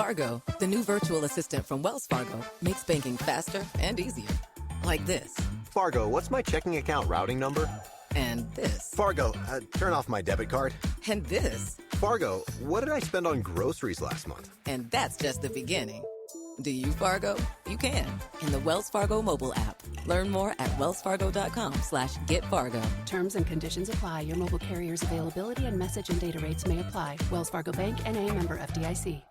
Fargo, the new virtual assistant from Wells Fargo, makes banking faster and easier. Like this. Fargo, what's my checking account routing number? And this. Fargo, turn off my debit card. And this. Fargo, what did I spend on groceries last month? And that's just the beginning. Do you, Fargo? You can. In the Wells Fargo mobile app. Learn more at wellsfargo.com/getfargo. Terms and conditions apply. Your mobile carrier's availability and message and data rates may apply. Wells Fargo Bank, N.A., member FDIC.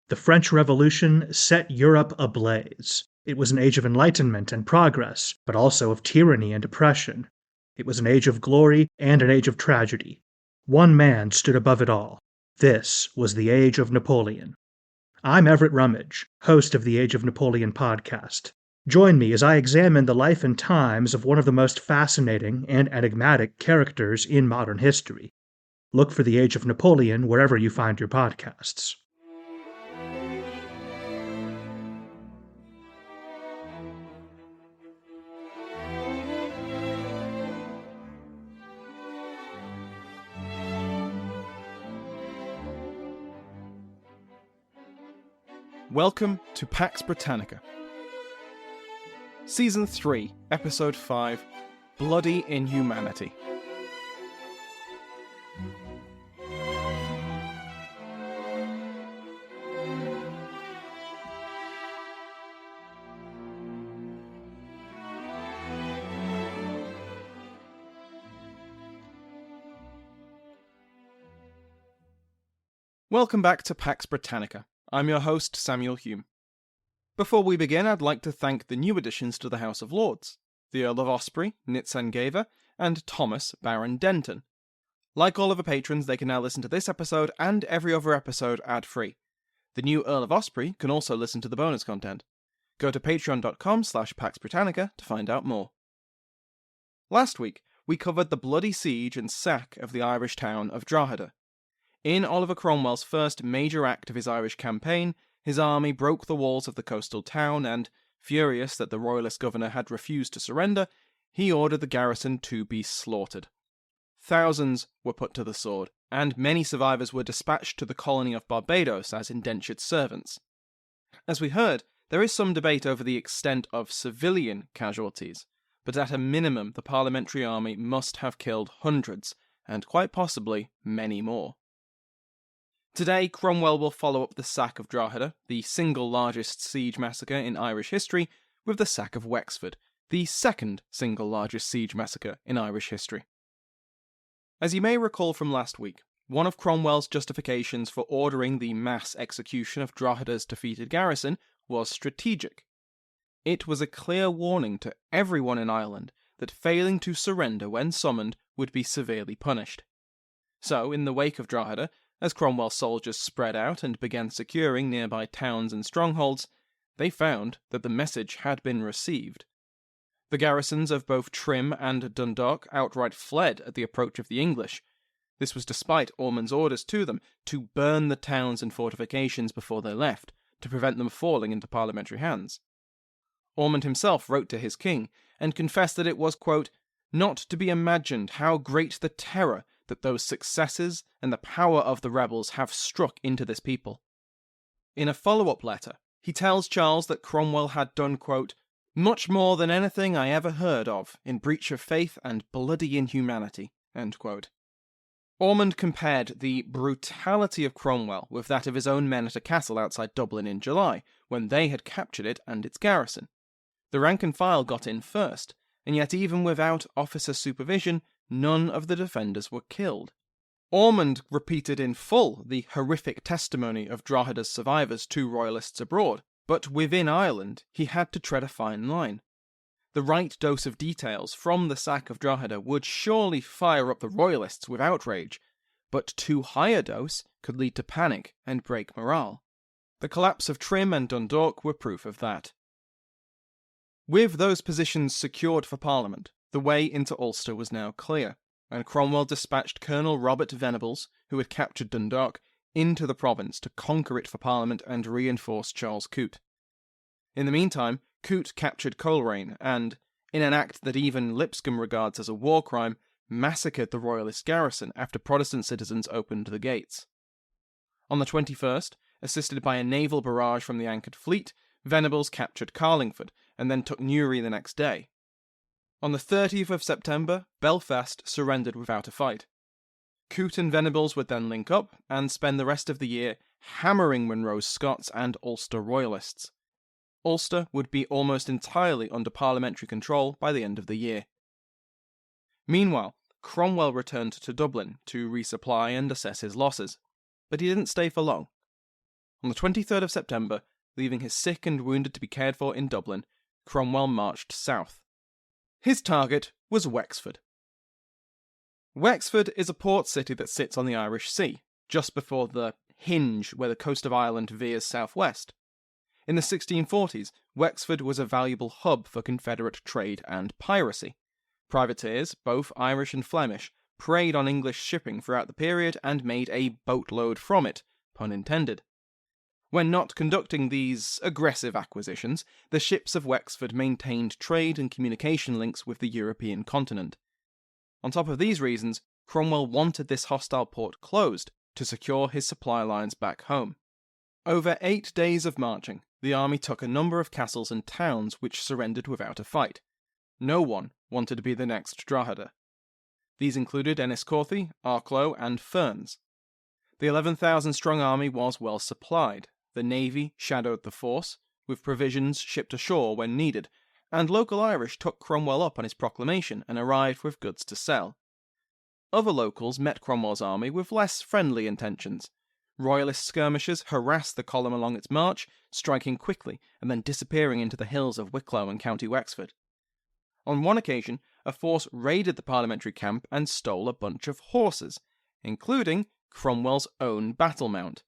The French Revolution set Europe ablaze. It was an age of enlightenment and progress, but also of tyranny and oppression. It was an age of glory and an age of tragedy. One man stood above it all. This was the Age of Napoleon. I'm Everett Rummage, host of the Age of Napoleon podcast. Join me as I examine the life and times of one of the most fascinating and enigmatic characters in modern history. Look for the Age of Napoleon wherever you find your podcasts. Welcome to Pax Britannica. Season 3, Episode 5, Bloody Inhumanity. Welcome back to Pax Britannica. I'm your host, Samuel Hume. Before we begin, I'd like to thank the new additions to the House of Lords, the Earl of Osprey, Nitsengeva, and Thomas, Baron Denton. Like all of the patrons, they can now listen to this episode and every other episode ad-free. The new Earl of Osprey can also listen to the bonus content. Go to patreon.com/PaxBritannica to find out more. Last week, we covered the bloody siege and sack of the Irish town of Drogheda. In Oliver Cromwell's first major act of his Irish campaign, his army broke the walls of the coastal town and, furious that the royalist governor had refused to surrender, he ordered the garrison to be slaughtered. Thousands were put to the sword, and many survivors were dispatched to the colony of Barbados as indentured servants. As we heard, there is some debate over the extent of civilian casualties, but at a minimum the parliamentary army must have killed hundreds, and quite possibly many more. Today, Cromwell will follow up the sack of Drogheda, the single largest siege massacre in Irish history, with the sack of Wexford, the second single largest siege massacre in Irish history. As you may recall from last week, one of Cromwell's justifications for ordering the mass execution of Drogheda's defeated garrison was strategic. It was a clear warning to everyone in Ireland that failing to surrender when summoned would be severely punished. So, in the wake of Drogheda, as Cromwell's soldiers spread out and began securing nearby towns and strongholds, they found that the message had been received. The garrisons of both Trim and Dundalk outright fled at the approach of the English. This was despite Ormond's orders to them to burn the towns and fortifications before they left, to prevent them falling into parliamentary hands. Ormond himself wrote to his king, and confessed that it was, quote, "not to be imagined how great the terror that those successes and the power of the rebels have struck into this people." In a follow-up letter, he tells Charles that Cromwell had done, quote, "much more than anything I ever heard of in breach of faith and bloody inhumanity," end quote. Ormond compared the brutality of Cromwell with that of his own men at a castle outside Dublin in July, when they had captured it and its garrison. The rank and file got in first, and yet even without officer supervision, none of the defenders were killed. Ormond repeated in full the horrific testimony of Drogheda's survivors to royalists abroad, but within Ireland he had to tread a fine line. The right dose of details from the sack of Drogheda would surely fire up the royalists with outrage, but too high a dose could lead to panic and break morale. The collapse of Trim and Dundalk were proof of that. With those positions secured for Parliament, the way into Ulster was now clear, and Cromwell dispatched Colonel Robert Venables, who had captured Dundalk, into the province to conquer it for Parliament and reinforce Charles Coote. In the meantime, Coote captured Coleraine and, in an act that even Lipscomb regards as a war crime, massacred the royalist garrison after Protestant citizens opened the gates. On the 21st, assisted by a naval barrage from the anchored fleet, Venables captured Carlingford and then took Newry the next day. On the 30th of September, Belfast surrendered without a fight. Coote and Venables would then link up and spend the rest of the year hammering Monroe's Scots and Ulster royalists. Ulster would be almost entirely under parliamentary control by the end of the year. Meanwhile, Cromwell returned to Dublin to resupply and assess his losses, but he didn't stay for long. On the 23rd of September, leaving his sick and wounded to be cared for in Dublin, Cromwell marched south. His target was Wexford. Wexford is a port city that sits on the Irish Sea, just before the hinge where the coast of Ireland veers southwest. In the 1640s, Wexford was a valuable hub for Confederate trade and piracy. Privateers, both Irish and Flemish, preyed on English shipping throughout the period and made a boatload from it, pun intended. When not conducting these aggressive acquisitions, the ships of Wexford maintained trade and communication links with the European continent. On top of these reasons, Cromwell wanted this hostile port closed to secure his supply lines back home. Over 8 days of marching, the army took a number of castles and towns which surrendered without a fight. No one wanted to be the next Drogheda. These included Enniscorthy, Arklow, and Ferns. The 11,000-strong army was well supplied. The navy shadowed the force, with provisions shipped ashore when needed, and local Irish took Cromwell up on his proclamation and arrived with goods to sell. Other locals met Cromwell's army with less friendly intentions. Royalist skirmishers harassed the column along its march, striking quickly and then disappearing into the hills of Wicklow and County Wexford. On one occasion, a force raided the parliamentary camp and stole a bunch of horses, including Cromwell's own battle mount.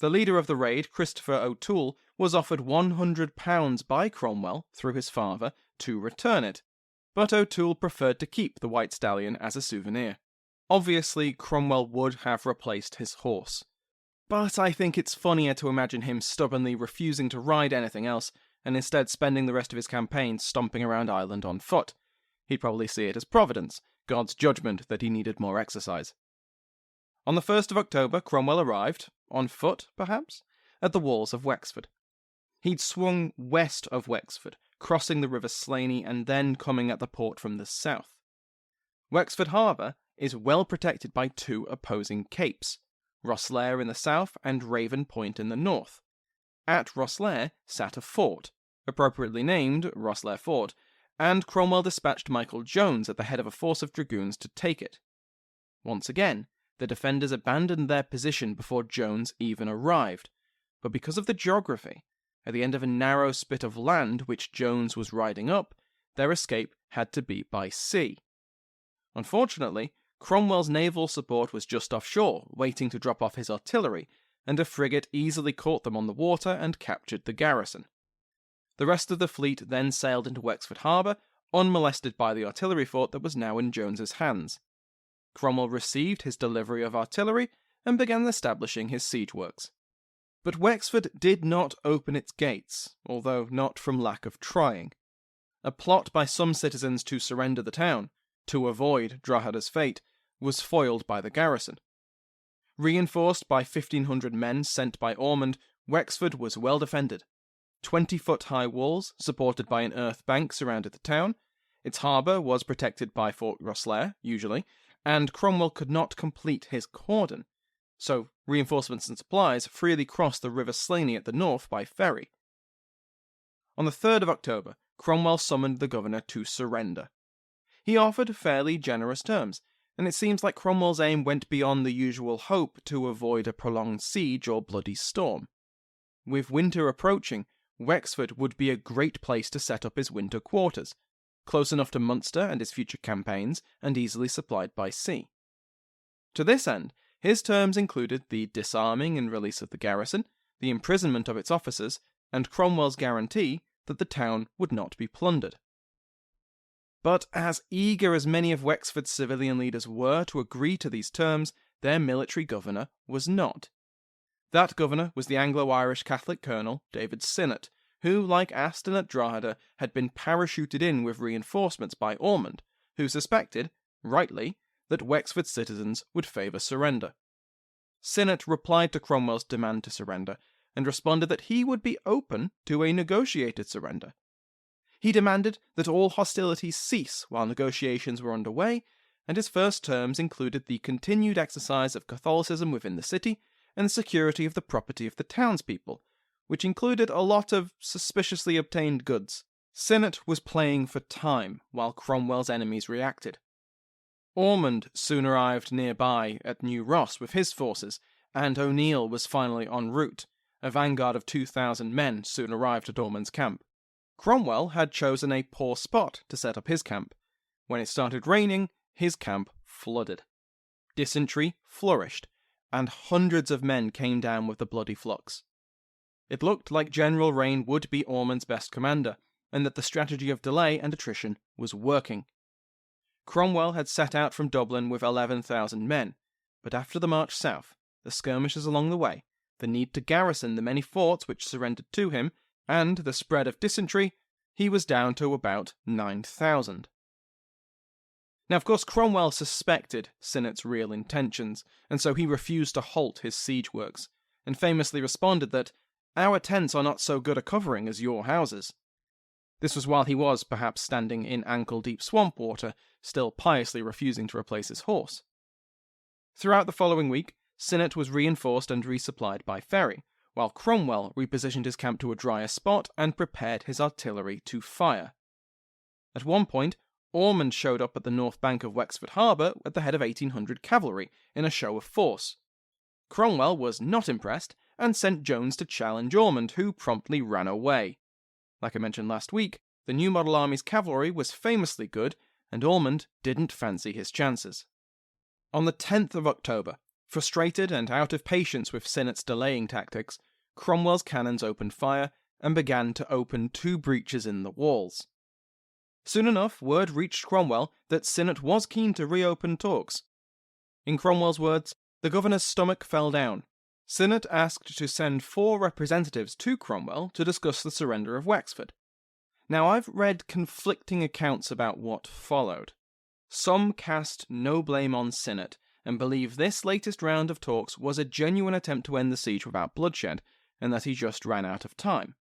The leader of the raid, Christopher O'Toole, was offered £100 by Cromwell, through his father, to return it, but O'Toole preferred to keep the white stallion as a souvenir. Obviously, Cromwell would have replaced his horse, but I think it's funnier to imagine him stubbornly refusing to ride anything else, and instead spending the rest of his campaign stomping around Ireland on foot. He'd probably see it as Providence, God's judgment that he needed more exercise. On the 1st of October, Cromwell arrived, on foot perhaps, at the walls of Wexford. He'd swung west of Wexford, crossing the River Slaney and then coming at the port from the south. Wexford Harbour is well protected by 2 opposing capes, Rosslare in the south and Raven Point in the north. At Rosslare sat a fort, appropriately named Rosslare Fort, and Cromwell dispatched Micheál Jones at the head of a force of dragoons to take it. Once again, the defenders abandoned their position before Jones even arrived, but because of the geography, at the end of a narrow spit of land which Jones was riding up, their escape had to be by sea. Unfortunately, Cromwell's naval support was just offshore, waiting to drop off his artillery, and a frigate easily caught them on the water and captured the garrison. The rest of the fleet then sailed into Wexford Harbour, unmolested by the artillery fort that was now in Jones's hands. Cromwell received his delivery of artillery and began establishing his siege works. But Wexford did not open its gates, although not from lack of trying. A plot by some citizens to surrender the town, to avoid Drogheda's fate, was foiled by the garrison. Reinforced by 1,500 men sent by Ormond, Wexford was well defended. 20-foot-high walls, supported by an earth bank, surrounded the town. Its harbour was protected by Fort Rosslare, usually, and Cromwell could not complete his cordon, so reinforcements and supplies freely crossed the River Slaney at the north by ferry. On the 3rd of October, Cromwell summoned the governor to surrender. He offered fairly generous terms, and it seems like Cromwell's aim went beyond the usual hope to avoid a prolonged siege or bloody storm. With winter approaching, Wexford would be a great place to set up his winter quarters, close enough to Munster and his future campaigns, and easily supplied by sea. To this end, his terms included the disarming and release of the garrison, the imprisonment of its officers, and Cromwell's guarantee that the town would not be plundered. But as eager as many of Wexford's civilian leaders were to agree to these terms, their military governor was not. That governor was the Anglo-Irish Catholic colonel David Sinnott, who, like Aston at Drogheda, had been parachuted in with reinforcements by Ormond, who suspected, rightly, that Wexford citizens would favour surrender. Sinnott replied to Cromwell's demand to surrender and responded that he would be open to a negotiated surrender. He demanded that all hostilities cease while negotiations were underway, and his first terms included the continued exercise of Catholicism within the city and the security of the property of the townspeople, which included a lot of suspiciously obtained goods. Sinnott was playing for time while Cromwell's enemies reacted. Ormond soon arrived nearby at New Ross with his forces, and O'Neill was finally en route. A vanguard of 2,000 men soon arrived at Ormond's camp. Cromwell had chosen a poor spot to set up his camp. When it started raining, his camp flooded. Dysentery flourished, and hundreds of men came down with the bloody flux. It looked like General Rain would be Ormond's best commander, and that the strategy of delay and attrition was working. Cromwell had set out from Dublin with 11,000 men, but after the march south, the skirmishes along the way, the need to garrison the many forts which surrendered to him, and the spread of dysentery, he was down to about 9,000. Now, of course, Cromwell suspected Sinnott's real intentions, and so he refused to halt his siege works, and famously responded that, "Our tents are not so good a covering as your houses." This was while he was perhaps standing in ankle-deep swamp water, still piously refusing to replace his horse. Throughout the following week, Sinnott was reinforced and resupplied by ferry, while Cromwell repositioned his camp to a drier spot and prepared his artillery to fire. At one point, Ormond showed up at the north bank of Wexford harbour at the head of 1,800 cavalry in a show of force. Cromwell was not impressed and sent Jones to challenge Ormond, who promptly ran away. Like I mentioned last week, the New Model Army's cavalry was famously good, and Ormond didn't fancy his chances. On the 10th of October, frustrated and out of patience with Sinnott's delaying tactics, Cromwell's cannons opened fire and began to open 2 breaches in the walls. Soon enough, word reached Cromwell that Sinnott was keen to reopen talks. In Cromwell's words, the governor's stomach fell down. Sinnott asked to send 4 representatives to Cromwell to discuss the surrender of Wexford. Now, I've read conflicting accounts about what followed. Some cast no blame on Sinnott and believe this latest round of talks was a genuine attempt to end the siege without bloodshed, and that he just ran out of time.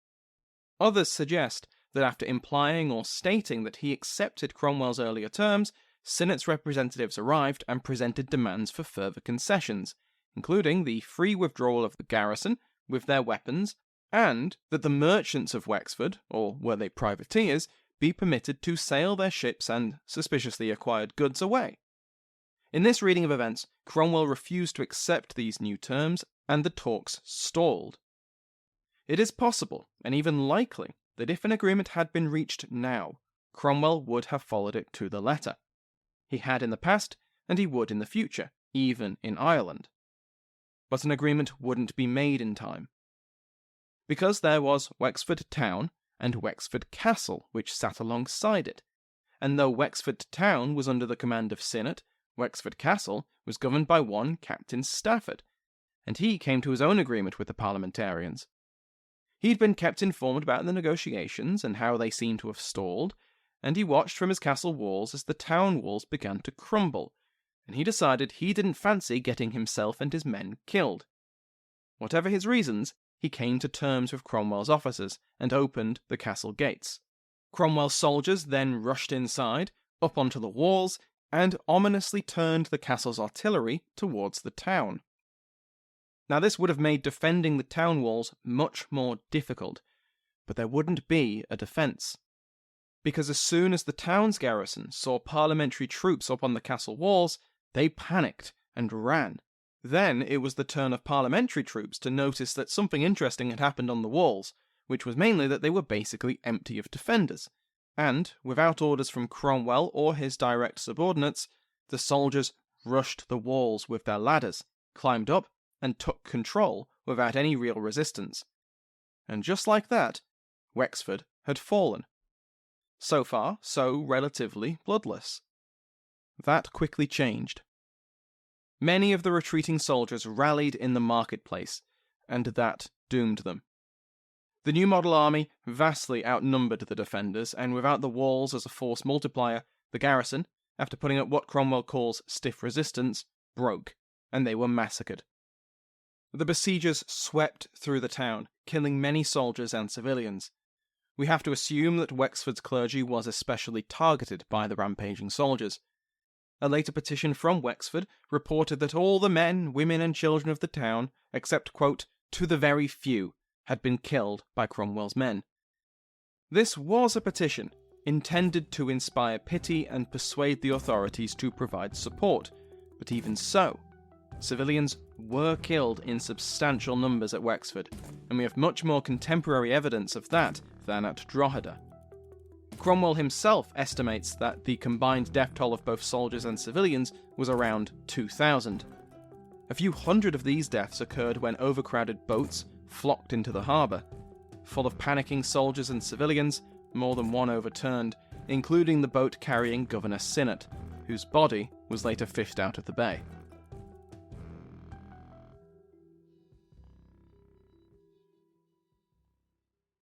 Others suggest that after implying or stating that he accepted Cromwell's earlier terms, Sinnott's representatives arrived and presented demands for further concessions, including the free withdrawal of the garrison with their weapons, and that the merchants of Wexford, or were they privateers, be permitted to sail their ships and suspiciously acquired goods away. In this reading of events, Cromwell refused to accept these new terms, and the talks stalled. It is possible, and even likely, that if an agreement had been reached now, Cromwell would have followed it to the letter. He had in the past, and he would in the future, even in Ireland. But an agreement wouldn't be made in time. Because there was Wexford Town and Wexford Castle which sat alongside it, and though Wexford Town was under the command of Sinnott, Wexford Castle was governed by one Captain Stafford, and he came to his own agreement with the parliamentarians. He'd been kept informed about the negotiations and how they seemed to have stalled, and he watched from his castle walls as the town walls began to crumble, and he decided he didn't fancy getting himself and his men killed. Whatever his reasons, he came to terms with Cromwell's officers and opened the castle gates. Cromwell's soldiers then rushed inside, up onto the walls, and ominously turned the castle's artillery towards the town. Now, this would have made defending the town walls much more difficult, but there wouldn't be a defence. Because as soon as the town's garrison saw parliamentary troops up on the castle walls, they panicked and ran. Then it was the turn of parliamentary troops to notice that something interesting had happened on the walls, which was mainly that they were basically empty of defenders. And, without orders from Cromwell or his direct subordinates, the soldiers rushed the walls with their ladders, climbed up, and took control without any real resistance. And just like that, Wexford had fallen. So far, so relatively bloodless. That quickly changed. Many of the retreating soldiers rallied in the marketplace, and that doomed them. The New Model Army vastly outnumbered the defenders, and without the walls as a force multiplier, the garrison, after putting up what Cromwell calls stiff resistance, broke, and they were massacred. The besiegers swept through the town, killing many soldiers and civilians. We have to assume that Wexford's clergy was especially targeted by the rampaging soldiers. A later petition from Wexford reported that all the men, women and children of the town, except, quote, "to the very few," had been killed by Cromwell's men. This was a petition intended to inspire pity and persuade the authorities to provide support, but even so, civilians were killed in substantial numbers at Wexford, and we have much more contemporary evidence of that than at Drogheda. Cromwell himself estimates that the combined death toll of both soldiers and civilians was around 2,000. A few hundred of these deaths occurred when overcrowded boats flocked into the harbour. Full of panicking soldiers and civilians, more than one overturned, including the boat carrying Governor Sinnott, whose body was later fished out of the bay.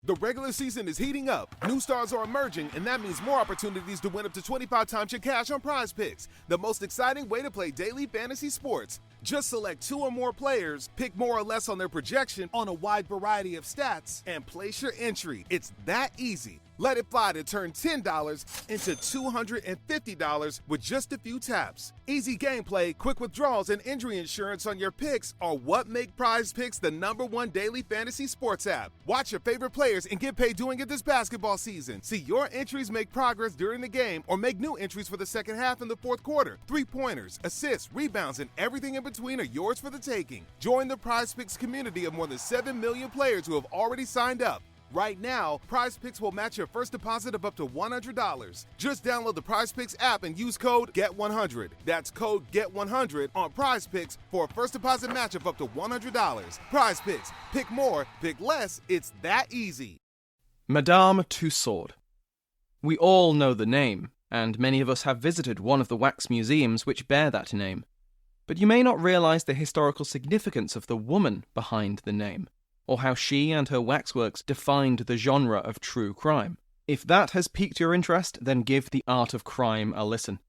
The regular season is heating up, new stars are emerging, and that means more opportunities to win up to 25 times your cash on Prize Picks, the most exciting way to play daily fantasy sports. Just select 2 or more players, pick more or less on their projection on a wide variety of stats, and place your entry. It's that easy. Let it fly to turn $10 into $250 with just a few taps. Easy gameplay, quick withdrawals, and injury insurance on your picks are what make Prize Picks the #1 daily fantasy sports app. Watch your favorite players and get paid doing it this basketball season. See your entries make progress during the game or make new entries for the second half and the fourth quarter. 3-pointers, assists, rebounds, and everything in between are yours for the taking. Join the Prize Picks community of more than 7 million players who have already signed up. Right now, Prize Picks will match your first deposit of up to $100. Just download the Prize Picks app and use code GET100. That's code GET100 on Prize Picks for a first deposit match of up to $100. Prize Picks. Pick more, pick less. It's that easy. Madame Tussaud. We all know the name, and many of us have visited one of the wax museums which bear that name. But you may not realise the historical significance of the woman behind the name, or how she and her waxworks defined the genre of true crime. If that has piqued your interest, then give The Art of Crime a listen.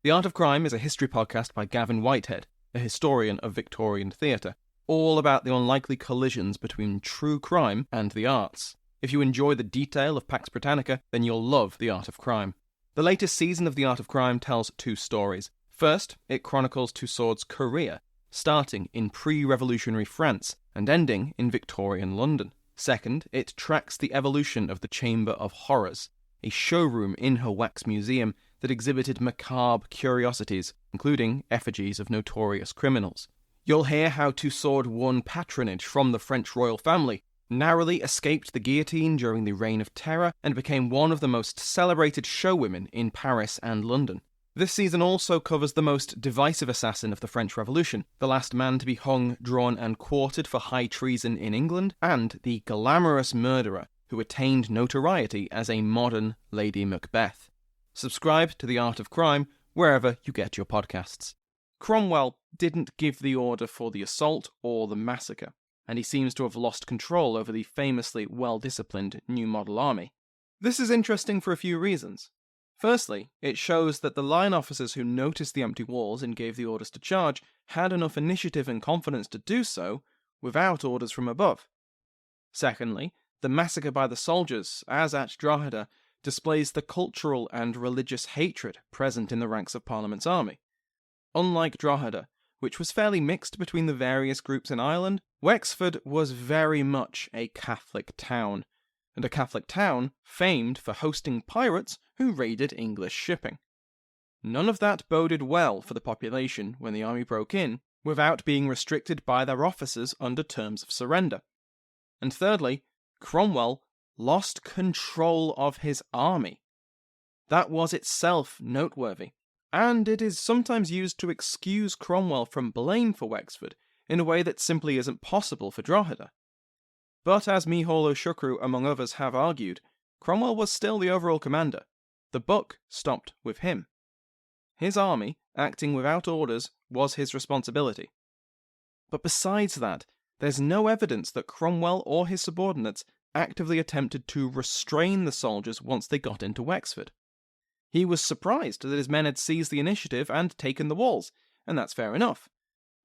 The Art of Crime is a history podcast by Gavin Whitehead, a historian of Victorian theatre, all about the unlikely collisions between true crime and the arts. If you enjoy the detail of Pax Britannica, then you'll love The Art of Crime. The latest season of The Art of Crime tells 2 stories. First, it chronicles Tussaud's career, starting in pre-revolutionary France and ending in Victorian London. Second, it tracks the evolution of the Chamber of Horrors, a showroom in her wax museum that exhibited macabre curiosities, including effigies of notorious criminals. You'll hear how Tussaud won patronage from the French royal family, narrowly escaped the guillotine during the Reign of Terror, and became one of the most celebrated showwomen in Paris and London. This season also covers the most divisive assassin of the French Revolution, the last man to be hung, drawn and quartered for high treason in England, and the glamorous murderer who attained notoriety as a modern Lady Macbeth. Subscribe to The Art of Crime wherever you get your podcasts. Cromwell didn't give the order for the assault or the massacre, and he seems to have lost control over the famously well-disciplined New Model Army. This is interesting for a few reasons. Firstly, it shows that the line officers who noticed the empty walls and gave the orders to charge had enough initiative and confidence to do so without orders from above. Secondly, the massacre by the soldiers, as at Drogheda, displays the cultural and religious hatred present in the ranks of Parliament's army. Unlike Drogheda, which was fairly mixed between the various groups in Ireland, Wexford was very much a Catholic town, and a Catholic town famed for hosting pirates who raided English shipping. None of that boded well for the population when the army broke in, without being restricted by their officers under terms of surrender. And thirdly, Cromwell lost control of his army. That was itself noteworthy, and it is sometimes used to excuse Cromwell from blame for Wexford in a way that simply isn't possible for Drogheda. But as Micheál Siochrú, among others, have argued, Cromwell was still the overall commander. The buck stopped with him. His army, acting without orders, was his responsibility. But besides that, there's no evidence that Cromwell or his subordinates actively attempted to restrain the soldiers once they got into Wexford. He was surprised that his men had seized the initiative and taken the walls, and that's fair enough.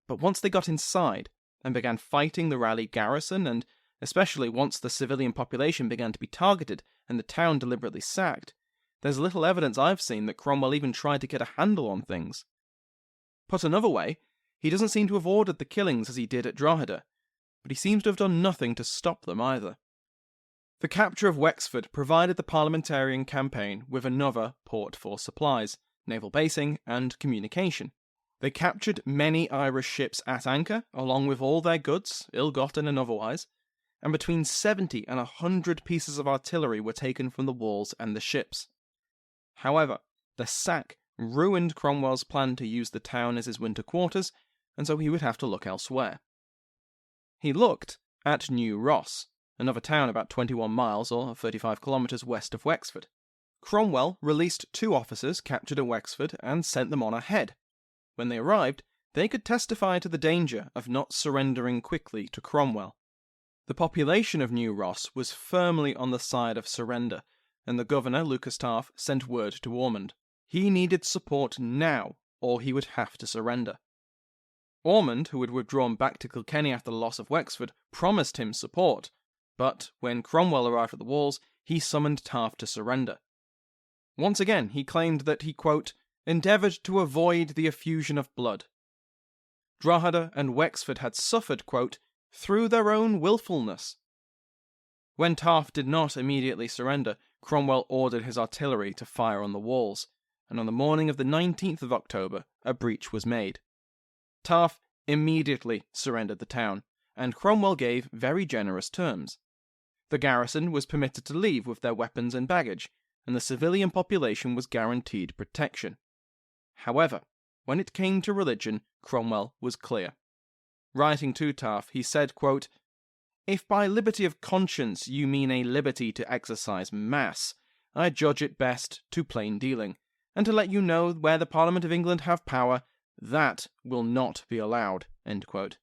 But once they got inside, and began fighting the rallied garrison, and especially once the civilian population began to be targeted and the town deliberately sacked, there's little evidence I've seen that Cromwell even tried to get a handle on things. Put another way, he doesn't seem to have ordered the killings as he did at Drogheda, but he seems to have done nothing to stop them either. The capture of Wexford provided the parliamentarian campaign with another port for supplies, naval basing, and communication. They captured many Irish ships at anchor, along with all their goods, ill-gotten and otherwise, and between 70 and 100 pieces of artillery were taken from the walls and the ships. However, the sack ruined Cromwell's plan to use the town as his winter quarters, and so he would have to look elsewhere. He looked at New Ross, another town about 21 miles or 35 kilometres west of Wexford. Cromwell released 2 officers captured at Wexford and sent them on ahead. When they arrived, they could testify to the danger of not surrendering quickly to Cromwell. The population of New Ross was firmly on the side of surrender, and the governor, Lucas Taaffe, sent word to Ormond. He needed support now, or he would have to surrender. Ormond, who had withdrawn back to Kilkenny after the loss of Wexford, promised him support, but when Cromwell arrived at the walls, he summoned Taaffe to surrender. Once again, he claimed that he, quote, endeavoured to avoid the effusion of blood. Drogheda and Wexford had suffered, quote, through their own wilfulness. When Taaffe did not immediately surrender, Cromwell ordered his artillery to fire on the walls, and on the morning of the 19th of October, a breach was made. Taaffe immediately surrendered the town, and Cromwell gave very generous terms. The garrison was permitted to leave with their weapons and baggage, and the civilian population was guaranteed protection. However, when it came to religion, Cromwell was clear. Writing to Taaffe, he said, quote, if by liberty of conscience you mean a liberty to exercise mass, I judge it best to plain dealing, and to let you know where the Parliament of England have power, that will not be allowed. End quote.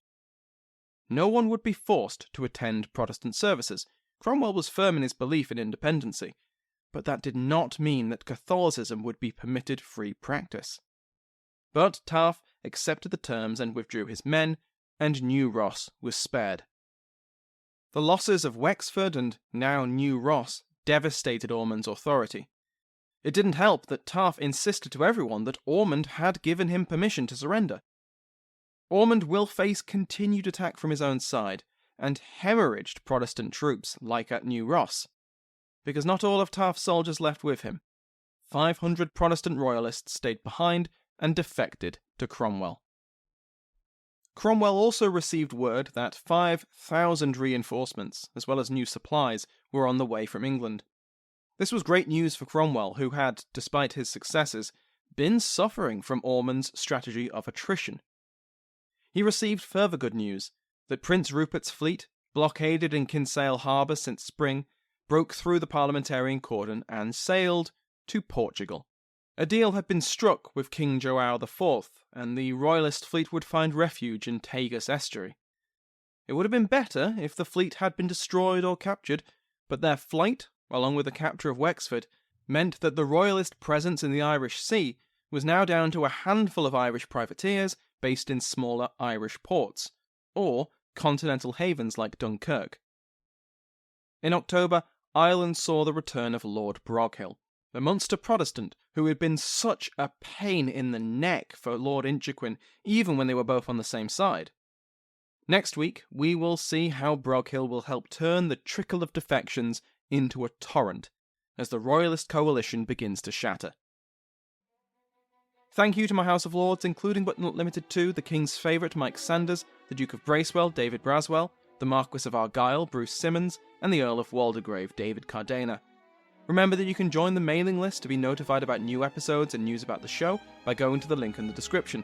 No one would be forced to attend Protestant services. Cromwell was firm in his belief in independency, but that did not mean that Catholicism would be permitted free practice. But Taaffe accepted the terms and withdrew his men, and New Ross was spared. The losses of Wexford and now New Ross devastated Ormond's authority. It didn't help that Taaffe insisted to everyone that Ormond had given him permission to surrender. Ormond will face continued attack from his own side, and hemorrhaged Protestant troops like at New Ross, because not all of Taaffe's soldiers left with him. 500 Protestant royalists stayed behind and defected to Cromwell. Cromwell also received word that 5,000 reinforcements, as well as new supplies, were on the way from England. This was great news for Cromwell, who had, despite his successes, been suffering from Ormond's strategy of attrition. He received further good news, that Prince Rupert's fleet, blockaded in Kinsale Harbour since spring, broke through the parliamentarian cordon and sailed to Portugal. A deal had been struck with King João IV, and the royalist fleet would find refuge in Tagus Estuary. It would have been better if the fleet had been destroyed or captured, but their flight, along with the capture of Wexford, meant that the royalist presence in the Irish Sea was now down to a handful of Irish privateers based in smaller Irish ports, or continental havens like Dunkirk. In October, Ireland saw the return of Lord Broghill, the Munster Protestant who had been such a pain in the neck for Lord Inchiquin even when they were both on the same side. Next week, we will see how Broghill will help turn the trickle of defections into a torrent as the Royalist coalition begins to shatter. Thank you to my House of Lords, including but not limited to the King's favourite Mike Sanders, the Duke of Bracewell, David Braswell, the Marquess of Argyll, Bruce Simmons, and the Earl of Waldegrave, David Cardena. Remember that you can join the mailing list to be notified about new episodes and news about the show by going to the link in the description.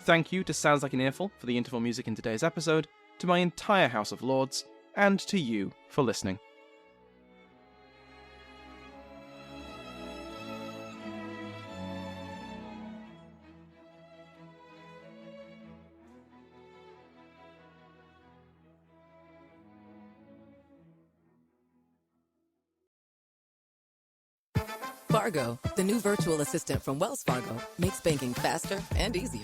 Thank you to Sounds Like an Earful for the interval music in today's episode, to my entire House of Lords, and to you for listening. Fargo, the new virtual assistant from Wells Fargo, makes banking faster and easier.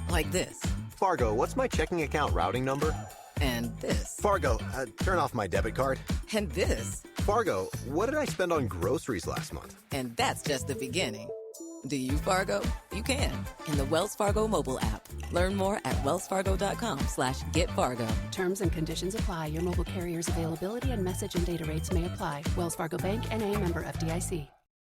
Like this. Fargo, what's my checking account routing number? And this. Fargo, turn off my debit card. And this. Fargo, what did I spend on groceries last month? And that's just the beginning. Do you Fargo? You can in the Wells Fargo mobile app. Learn more at wellsfargo.com/getfargo. Terms and conditions apply. Your mobile carrier's availability and message and data rates may apply. Wells Fargo Bank, N.A., member FDIC.